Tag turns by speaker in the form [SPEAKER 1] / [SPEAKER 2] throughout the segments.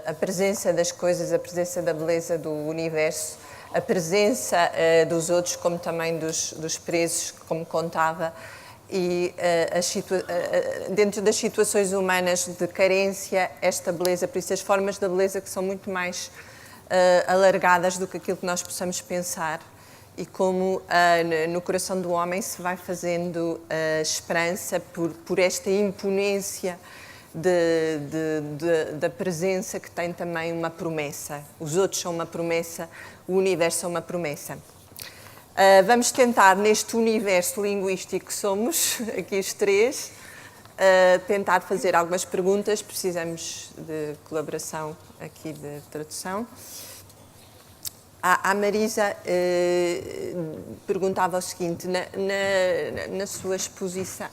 [SPEAKER 1] a presença das coisas, a presença da beleza do universo, a presença dos outros, como também dos presos, como contava, e dentro das situações humanas de carência, esta beleza, por isso as formas da beleza que são muito mais alargadas do que aquilo que nós possamos pensar, e como no coração do homem se vai fazendo esperança por esta imponência da presença que tem também uma promessa. Os outros são uma promessa, o universo é uma promessa. Vamos tentar, neste universo linguístico que somos, aqui os três, tentar fazer algumas perguntas. Precisamos de colaboração aqui de tradução. A Marisa perguntava o seguinte, na sua exposição...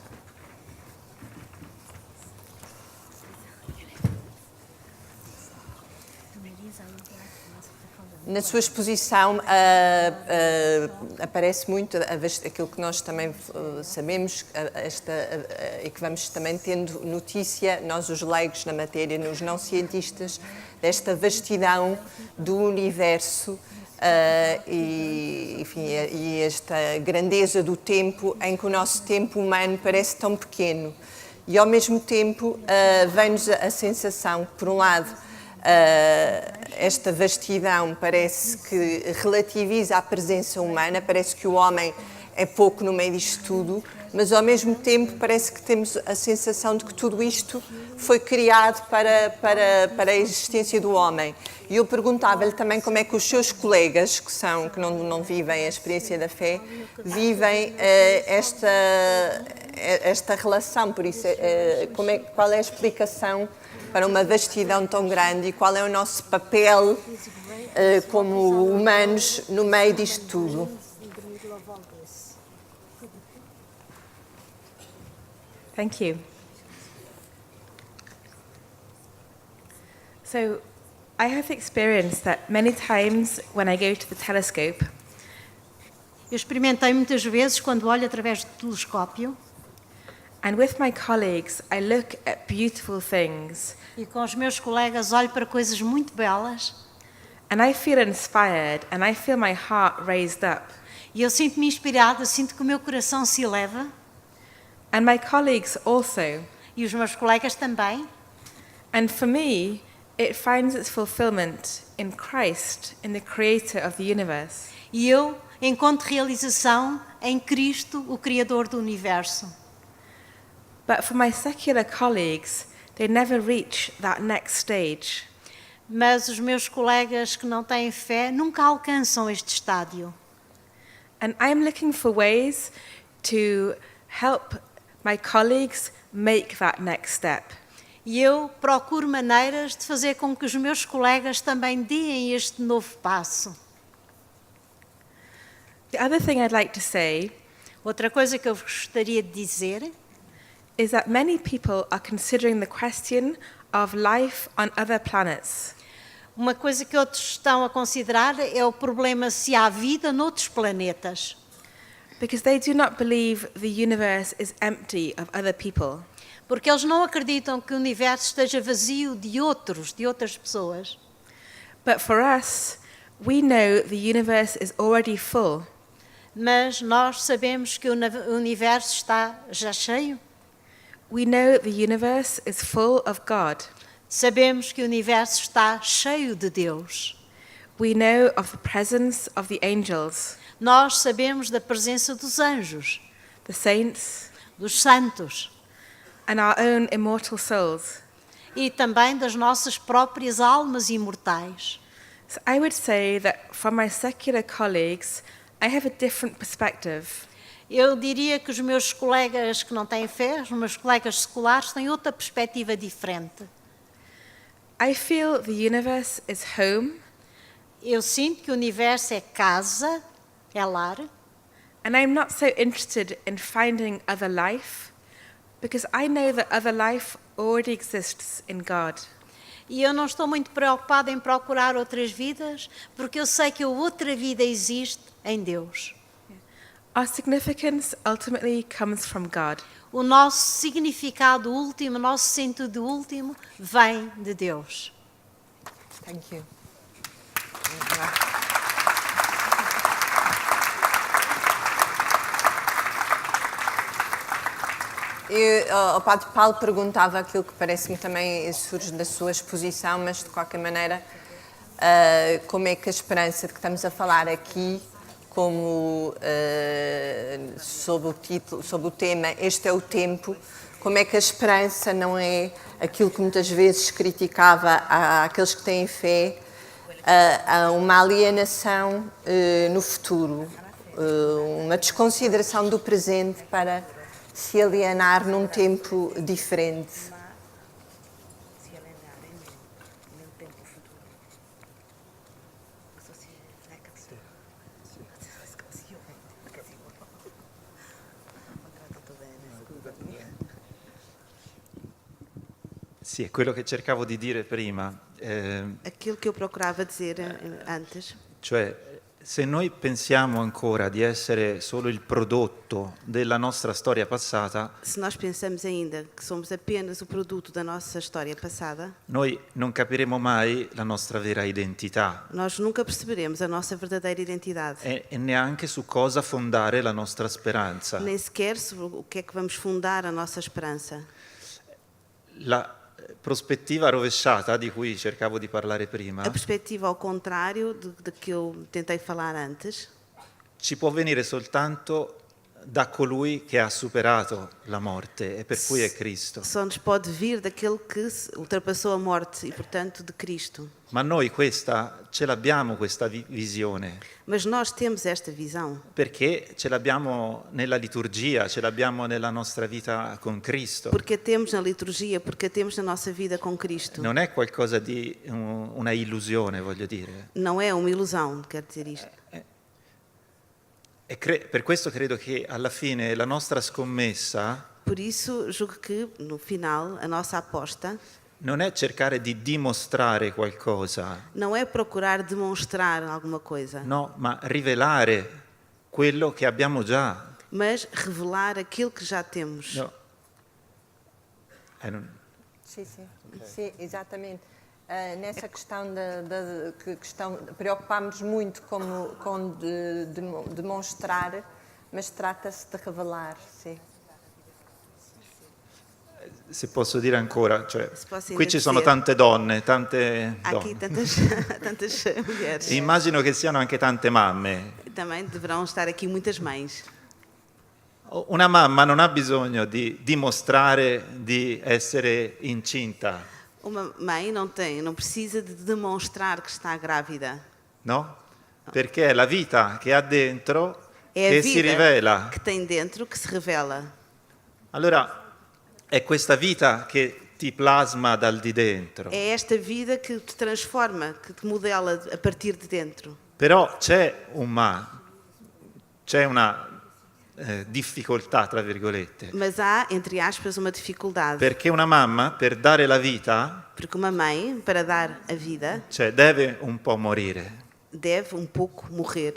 [SPEAKER 1] Na sua exposição aparece muito aquilo que nós também sabemos e que vamos também tendo notícia, nós os leigos na matéria, os não cientistas, desta vastidão do universo e esta grandeza do tempo, em que o nosso tempo humano parece tão pequeno. E ao mesmo tempo vem-nos a sensação que, por um lado, esta vastidão parece que relativiza a presença humana, parece que o homem é pouco no meio disto tudo, mas ao mesmo tempo parece que temos a sensação de que tudo isto foi criado para a existência do homem. E eu perguntava-lhe também como é que os seus colegas, que não vivem a experiência da fé, vivem esta relação, por isso, qual é a explicação para uma vastidão tão grande e qual é o nosso papel como humanos no meio disto tudo.
[SPEAKER 2] Thank you. So, I have experienced that many times when I go to the telescope.
[SPEAKER 3] Eu experimentei muitas vezes quando olho através do telescópio.
[SPEAKER 2] And with my colleagues, I look at beautiful things.
[SPEAKER 3] E com os meus colegas olho para coisas muito belas.
[SPEAKER 2] And I feel inspired and I feel my heart raised up.
[SPEAKER 3] E eu sinto-me inspirada, sinto que o meu coração se eleva.
[SPEAKER 2] And my colleagues also.
[SPEAKER 3] E os meus colegas também.
[SPEAKER 2] And for me, it finds its fulfillment in Christ, in the creator of the universe.
[SPEAKER 3] E eu encontro realização em Cristo, o Criador do universo.
[SPEAKER 2] But for my secular colleagues, they never reach that next stage.
[SPEAKER 3] Mas os meus colegas que não têm fé nunca alcançam este estádio.
[SPEAKER 2] And I'm looking for ways to help my colleagues make that next step.
[SPEAKER 3] E eu procuro maneiras de fazer com que os meus colegas também deem este novo passo.
[SPEAKER 2] The other thing I'd like to say,
[SPEAKER 3] outra coisa que eu gostaria de dizer,
[SPEAKER 2] is that many people are considering the question of life on other planets.
[SPEAKER 3] Uma coisa que outros estão a considerar é o problema se há vida noutros planetas.
[SPEAKER 2] Because they do not believe the universe is empty of other people.
[SPEAKER 3] Porque eles não acreditam que o universo esteja vazio de outras pessoas.
[SPEAKER 2] But for us, we know the universe is already full.
[SPEAKER 3] Mas nós sabemos que o universo está já cheio.
[SPEAKER 2] We know the universe is full of God.
[SPEAKER 3] Sabemos que o universo está cheio de Deus.
[SPEAKER 2] We know of the presence of the angels.
[SPEAKER 3] Nós sabemos da presença dos anjos,
[SPEAKER 2] the saints,
[SPEAKER 3] dos santos,
[SPEAKER 2] and our own immortal souls.
[SPEAKER 3] E também das nossas próprias almas imortais.
[SPEAKER 2] So I would say that from my secular colleagues, I have a different perspective.
[SPEAKER 3] Eu diria que os meus colegas que não têm fé, os meus colegas seculares, têm outra perspectiva diferente.
[SPEAKER 2] I feel the universe is home.
[SPEAKER 3] Eu sinto que o universo é casa, é lar.
[SPEAKER 2] And I'm not so interested in finding other life, because I know that other life already exists in God.
[SPEAKER 3] E eu não estou muito preocupada em procurar outras vidas, porque eu sei que a outra vida existe em Deus.
[SPEAKER 2] Our significance ultimately comes from God.
[SPEAKER 3] O nosso significado último, o nosso sentido último, vem de Deus.
[SPEAKER 1] Thank you. O Padre Paulo perguntava aquilo que parece-me também surge da sua exposição, mas de qualquer maneira, como é que a esperança de que estamos a falar aqui, como sob o título, sob o tema Este é o Tempo, como é que a esperança não é aquilo que muitas vezes criticava àqueles que têm fé, a uma alienação no futuro, uma desconsideração do presente para se alienar num tempo diferente.
[SPEAKER 4] Sì, è quello che cercavo di dire prima,
[SPEAKER 5] Aquilo que eu procurava dizer antes,
[SPEAKER 4] cioè se noi pensiamo ancora di essere solo il prodotto della nostra storia passata,
[SPEAKER 5] se nós pensamos ainda que somos apenas o produto da nossa história passada,
[SPEAKER 4] noi non capiremo mai la nostra vera identità
[SPEAKER 5] nós nunca perceberemos a nossa verdadeira identidade,
[SPEAKER 4] e neanche su cosa fondare la nostra speranza.
[SPEAKER 5] nem sequer sobre o que é que vamos fundar a nossa esperança.
[SPEAKER 4] La prospettiva rovesciata di cui cercavo di parlare prima
[SPEAKER 5] A perspectiva ao contrário de que eu tentei falar antes,
[SPEAKER 4] ci può venire soltanto da colui che ha superato la morte e per cui è Cristo.
[SPEAKER 5] só nos pode vir daquele que ultrapassou a morte e, portanto, de Cristo.
[SPEAKER 4] Ma noi ce l'abbiamo questa visione,
[SPEAKER 5] Mas nós temos esta visão,
[SPEAKER 4] perché ce l'abbiamo nella liturgia, ce l'abbiamo nella nostra vita con Cristo.
[SPEAKER 5] porque a temos na liturgia, porque a temos na nossa vida com Cristo.
[SPEAKER 4] Non è qualcosa di una illusione, voglio dire.
[SPEAKER 5] Não é uma ilusão, quero dizer isto.
[SPEAKER 4] E per questo credo che alla fine la nostra scommessa
[SPEAKER 5] Por isso, julgo que, no final, a nossa aposta
[SPEAKER 4] non è cercare di dimostrare qualcosa,
[SPEAKER 5] não é procurar demonstrar alguma coisa,
[SPEAKER 4] no, ma rivelare quello che abbiamo già.
[SPEAKER 5] mas revelar aquilo que já temos.
[SPEAKER 4] No.
[SPEAKER 1] Sim, sim. Sim, exatamente. Nessa questão preocupámos muito com demonstrar, mas trata-se de revelar, sim.
[SPEAKER 4] Se posso dire ancora, cioè,
[SPEAKER 5] Se posso
[SPEAKER 4] qui ci sono
[SPEAKER 5] dire.
[SPEAKER 4] tante donne, tante
[SPEAKER 5] Há aqui
[SPEAKER 4] donne.
[SPEAKER 5] tantas mulheres.
[SPEAKER 4] Immagino che siano anche tante mamme.
[SPEAKER 5] Também deverão estar aqui muitas mães.
[SPEAKER 4] Una mamma non ha bisogno di dimostrare di essere incinta,
[SPEAKER 5] Uma mãe não precisa de demonstrar que está grávida.
[SPEAKER 4] no? Perché è la vita che ha dentro
[SPEAKER 5] É a
[SPEAKER 4] che si
[SPEAKER 5] vida
[SPEAKER 4] rivela.
[SPEAKER 5] que tem dentro que se revela.
[SPEAKER 4] Allora, è questa vita che ti plasma dal di dentro.
[SPEAKER 5] É esta vida que te transforma, que te modela a partir de dentro.
[SPEAKER 4] Però c'è un ma, c'è una difficoltà, tra virgolette.
[SPEAKER 5] Mas há, entre aspas, uma dificuldade.
[SPEAKER 4] Perché una mamma, per dare la vita,
[SPEAKER 5] Porque uma mãe, para dar a vida,
[SPEAKER 4] cioè, deve un po' morire.
[SPEAKER 5] deve um pouco morrer.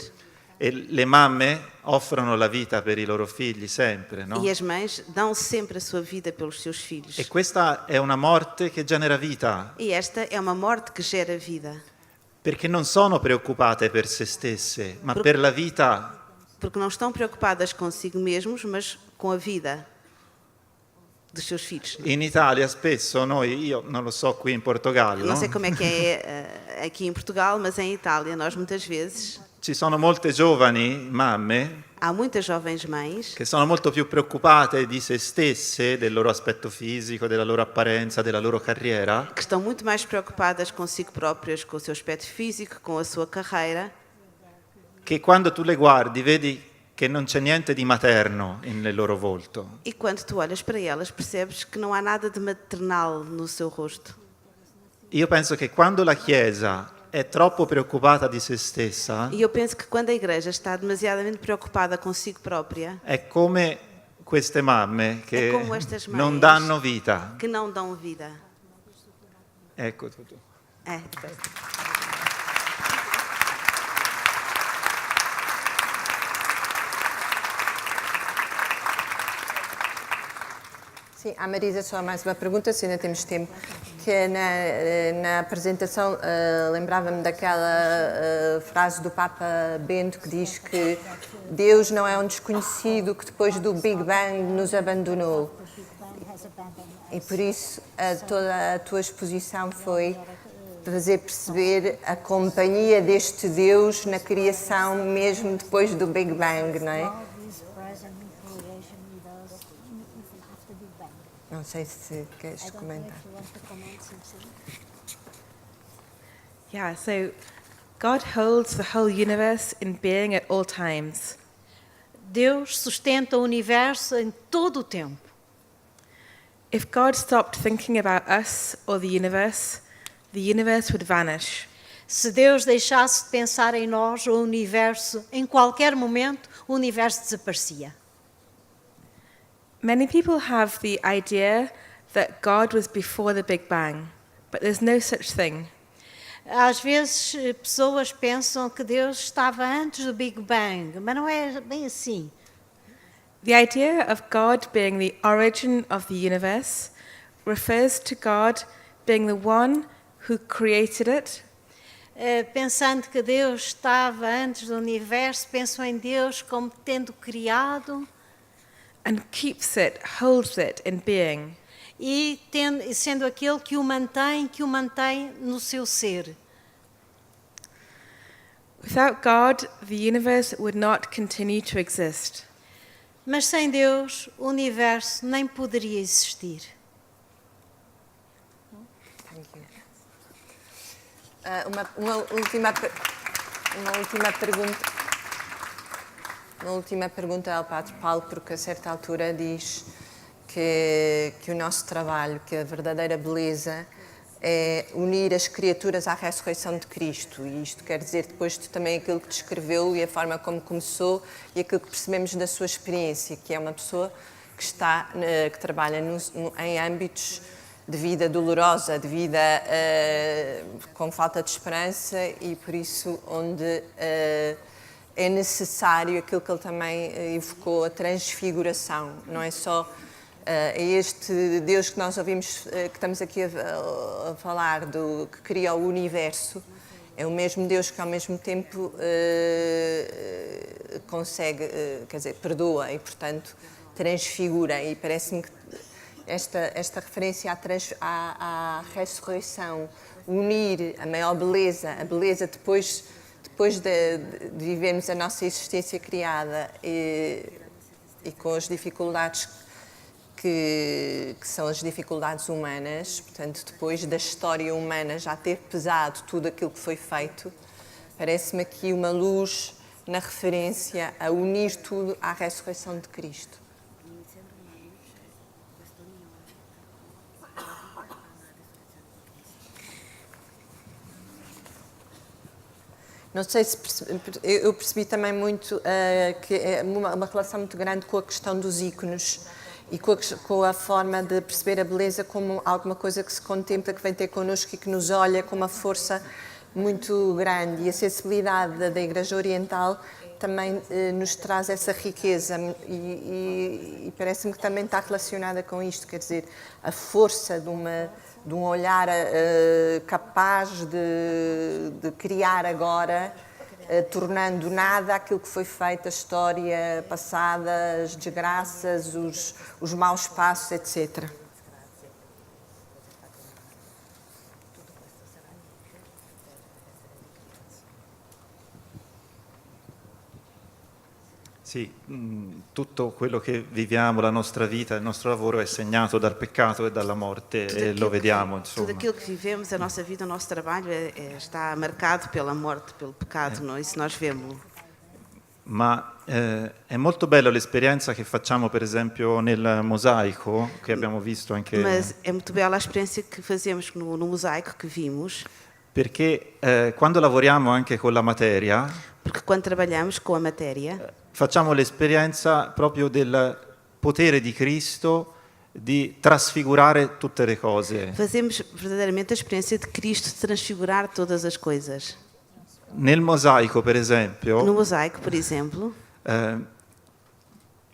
[SPEAKER 4] E le mamme offrono la vita per i loro figli sempre, no?
[SPEAKER 5] E as mães dão sempre a sua vida pelos seus filhos.
[SPEAKER 4] E questa è una morte che genera vita,
[SPEAKER 5] E esta é uma morte que gera vida.
[SPEAKER 4] perché non sono preoccupate per se stesse, ma per la vita.
[SPEAKER 5] Porque não estão preocupadas consigo mesmos, mas com a vida dos seus filhos.
[SPEAKER 4] In Italia spesso io non lo so qui in Portogallo,
[SPEAKER 5] Não sei como é que é aqui em Portugal, mas em Itália nós muitas vezes
[SPEAKER 4] ci sono molte giovani mamme
[SPEAKER 5] há muitas jovens mães
[SPEAKER 4] che sono molto più preoccupate di se stesse, del loro aspetto fisico, della loro apparenza, della loro carriera,
[SPEAKER 5] que estão muito mais preocupadas consigo próprias, com o seu aspecto físico, com a sua carreira,
[SPEAKER 4] che quando tu le guardi vedi che non c'è niente di materno nel loro volto.
[SPEAKER 5] e quando tu olhas para elas percebes que não há nada de maternal no seu rosto.
[SPEAKER 4] Io penso che quando la Chiesa è troppo preoccupata di se stessa,
[SPEAKER 5] E eu penso que quando a igreja está demasiadamente preocupada consigo própria,
[SPEAKER 4] è come queste mamme che
[SPEAKER 5] É como estas mães.
[SPEAKER 4] non danno vita.
[SPEAKER 5] que não dão vida.
[SPEAKER 4] Ecco tutto.
[SPEAKER 5] É.
[SPEAKER 1] Sim, a Marisa, só mais uma pergunta, se ainda temos tempo. que na apresentação lembrava-me daquela frase do Papa Bento que diz que Deus não é um desconhecido que depois do Big Bang nos abandonou. E por isso toda a tua exposição foi fazer perceber a companhia deste Deus na criação mesmo depois do Big Bang, não é? Não sei se queres comentar.
[SPEAKER 2] Yeah, so God holds the whole universe in being at all times.
[SPEAKER 3] Deus sustenta o universo em todo o tempo.
[SPEAKER 2] If God stopped thinking about us or the universe would vanish.
[SPEAKER 3] Se Deus deixasse de pensar em nós ou o universo, em qualquer momento, o universo desaparecia.
[SPEAKER 2] Many people have the idea that God was before the Big Bang, but there's no such thing.
[SPEAKER 3] Às vezes, pessoas pensam que Deus estava antes do Big Bang, mas não é bem assim.
[SPEAKER 2] The idea of God being the origin of the universe refers to God being the one who created it,
[SPEAKER 3] Pensando que Deus estava antes do universo, pensam em Deus como tendo criado
[SPEAKER 2] and keeps it, holds it in being.
[SPEAKER 3] e sendo aquele que o mantém no seu ser.
[SPEAKER 2] Without God, the universe would not continue to exist.
[SPEAKER 3] Mas sem Deus, o universo nem poderia existir.
[SPEAKER 1] Thank you. Uma última pergunta ao Padre Paulo, porque a certa altura diz que o nosso trabalho, que a verdadeira beleza é unir as criaturas à ressurreição de Cristo. E isto quer dizer depois também aquilo que descreveu e a forma como começou e aquilo que percebemos da sua experiência, que é uma pessoa que trabalha em âmbitos de vida dolorosa, de vida com falta de esperança e por isso onde é necessário aquilo que ele também evocou, a transfiguração. Não é só é este Deus que nós ouvimos, que estamos aqui a falar, que cria o universo, é o mesmo Deus que ao mesmo tempo consegue, quer dizer, perdoa e portanto transfigura, e parece-me que esta referência à ressurreição, unir a maior beleza, a beleza depois de vivermos a nossa existência criada e com as dificuldades que são as dificuldades humanas, portanto, depois da história humana já ter pesado tudo aquilo que foi feito, parece-me aqui uma luz na referência a unir tudo à ressurreição de Cristo. Não sei se eu percebi também muito que é uma relação muito grande com a questão dos ícones e com a forma de perceber a beleza como alguma coisa que se contempla, que vem ter connosco e que nos olha com uma força muito grande. E a sensibilidade da Igreja Oriental também nos traz essa riqueza e parece-me que também está relacionada com isto, quer dizer, a força de um olhar capaz de criar agora, tornando nada aquilo que foi feito, a história passada, as desgraças, os maus passos, etc.
[SPEAKER 4] Sì, tutto quello che viviamo, la nostra vita, il nostro lavoro è segnato dal peccato e dalla morte e lo vediamo, insomma.
[SPEAKER 5] Tudo aquilo que vivemos, a nossa vida, o nosso trabalho está marcado pela morte, pelo pecado, não? Isso nós vemos.
[SPEAKER 4] Ma è molto bella l'esperienza che facciamo per esempio nel mosaico, che abbiamo visto anche...
[SPEAKER 5] Mas é muito bela a experiência que fazemos no mosaico que vimos,
[SPEAKER 4] Perché quando lavoriamo anche con la materia,
[SPEAKER 5] porque quando trabalhamos com a matéria,
[SPEAKER 4] facciamo l'esperienza proprio del potere di Cristo di trasfigurare tutte le cose.
[SPEAKER 5] fazemos verdadeiramente a experiência de Cristo transfigurar todas as coisas.
[SPEAKER 4] Nel mosaico, per
[SPEAKER 5] No
[SPEAKER 4] esempio,
[SPEAKER 5] mosaico, por exemplo,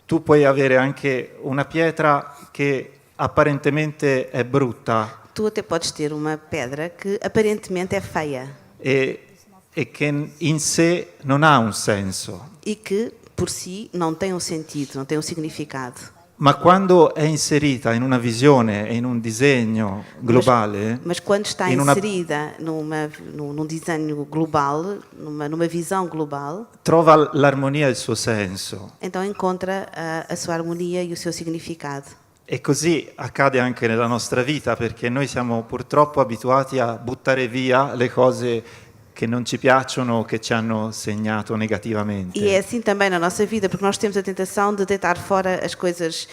[SPEAKER 4] tu puoi avere anche una pietra che apparentemente è brutta,
[SPEAKER 5] tu até podes ter uma pedra que aparentemente é feia
[SPEAKER 4] e che in sé non ha un senso,
[SPEAKER 5] e que, por si, não tem um sentido, não tem um significado.
[SPEAKER 4] ma quando è inserita in una visione e in un disegno globale,
[SPEAKER 5] Mas quando está
[SPEAKER 4] in una-
[SPEAKER 5] inserida num desenho global, numa visão global,
[SPEAKER 4] trova l'armonia e il suo senso.
[SPEAKER 5] então encontra a sua harmonia e o seu significado.
[SPEAKER 4] E così accade anche nella nostra vita, perché noi siamo purtroppo abituati a buttare via le cose che non ci piacciono, che ci hanno segnato negativamente.
[SPEAKER 5] E é assim também na nossa vida, porque nós temos a tentação de deitar fora as coisas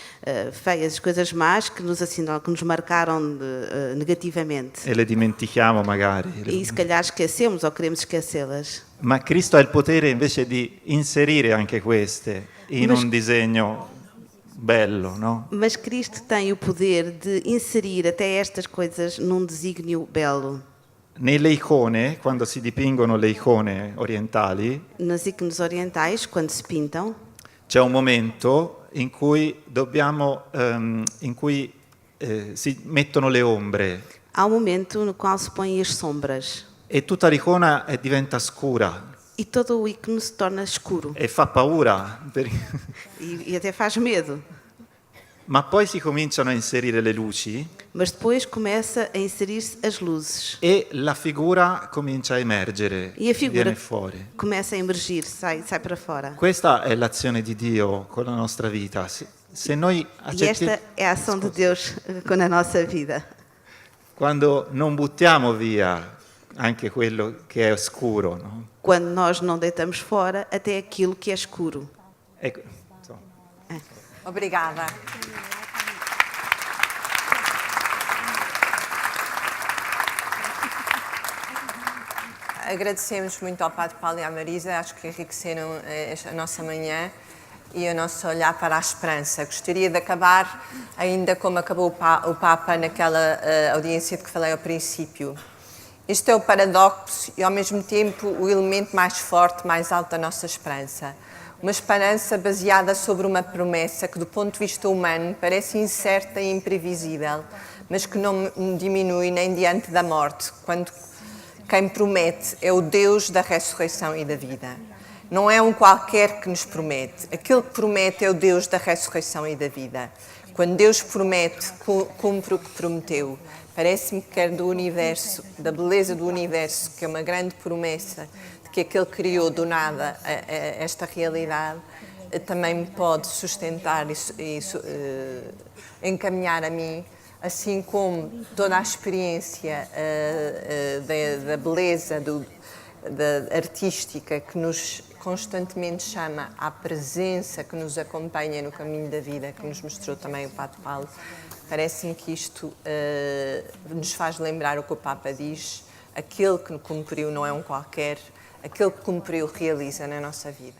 [SPEAKER 5] feias, as coisas más que nos assinalam, que nos marcaram negativamente.
[SPEAKER 4] E le dimentichiamo magari.
[SPEAKER 5] E se calhar esquecemos ou queremos esquecê-las.
[SPEAKER 4] Ma Cristo ha il potere invece di inserire anche queste in
[SPEAKER 5] Ma-
[SPEAKER 4] un disegno bello, no?
[SPEAKER 5] Mas Cristo tem o poder de inserir até estas coisas num desígnio belo.
[SPEAKER 4] Nelle icone, quando si dipingono le icone orientali,
[SPEAKER 5] Nas ícones orientais, quando se pintam,
[SPEAKER 4] c'è un momento in cui si mettono le ombre
[SPEAKER 5] há um momento no qual se põem as sombras
[SPEAKER 4] e tutta l'icona diventa scura
[SPEAKER 5] e todo o ícone se torna escuro
[SPEAKER 4] e fa paura,
[SPEAKER 5] e até faz medo.
[SPEAKER 4] ma poi si cominciano a inserire le luci
[SPEAKER 5] Mas depois começa a inserir-se as luzes
[SPEAKER 4] e la figura comincia a emergere,
[SPEAKER 5] e a figura
[SPEAKER 4] viene fuori.
[SPEAKER 5] começa a emergir, sai para fora.
[SPEAKER 4] Questa è l'azione di Dio con la nostra vita. Se noi
[SPEAKER 5] E esta é a ação de Deus com a nossa vida.
[SPEAKER 4] quando non buttiamo via anche quello che è oscuro, no?
[SPEAKER 5] Quando nós não deitamos fora até aquilo que é escuro.
[SPEAKER 4] Ecco, insomma.
[SPEAKER 1] Obrigada. Agradecemos muito ao Padre Paulo e à Marisa, acho que enriqueceram a nossa manhã e o nosso olhar para a esperança. Gostaria de acabar ainda como acabou o Papa naquela audiência de que falei ao princípio. Este é o paradoxo e, ao mesmo tempo, o elemento mais forte, mais alto da nossa esperança. Uma esperança baseada sobre uma promessa que, do ponto de vista humano, parece incerta e imprevisível, mas que não diminui nem diante da morte, quando quem promete é o Deus da ressurreição e da vida. Não é um qualquer que nos promete. Aquele que promete é o Deus da ressurreição e da vida. Quando Deus promete, cumpre o que prometeu. Parece-me que quer do universo, da beleza do universo, que é uma grande promessa, de que aquele criou do nada esta realidade, também me pode sustentar e encaminhar a mim, assim como toda a experiência da beleza da artística que nos constantemente chama à presença que nos acompanha no caminho da vida, que nos mostrou também o Padre Paulo. Parece-me que isto nos faz lembrar o que o Papa diz: aquele que cumpriu não é um qualquer, aquele que cumpriu realiza na nossa vida.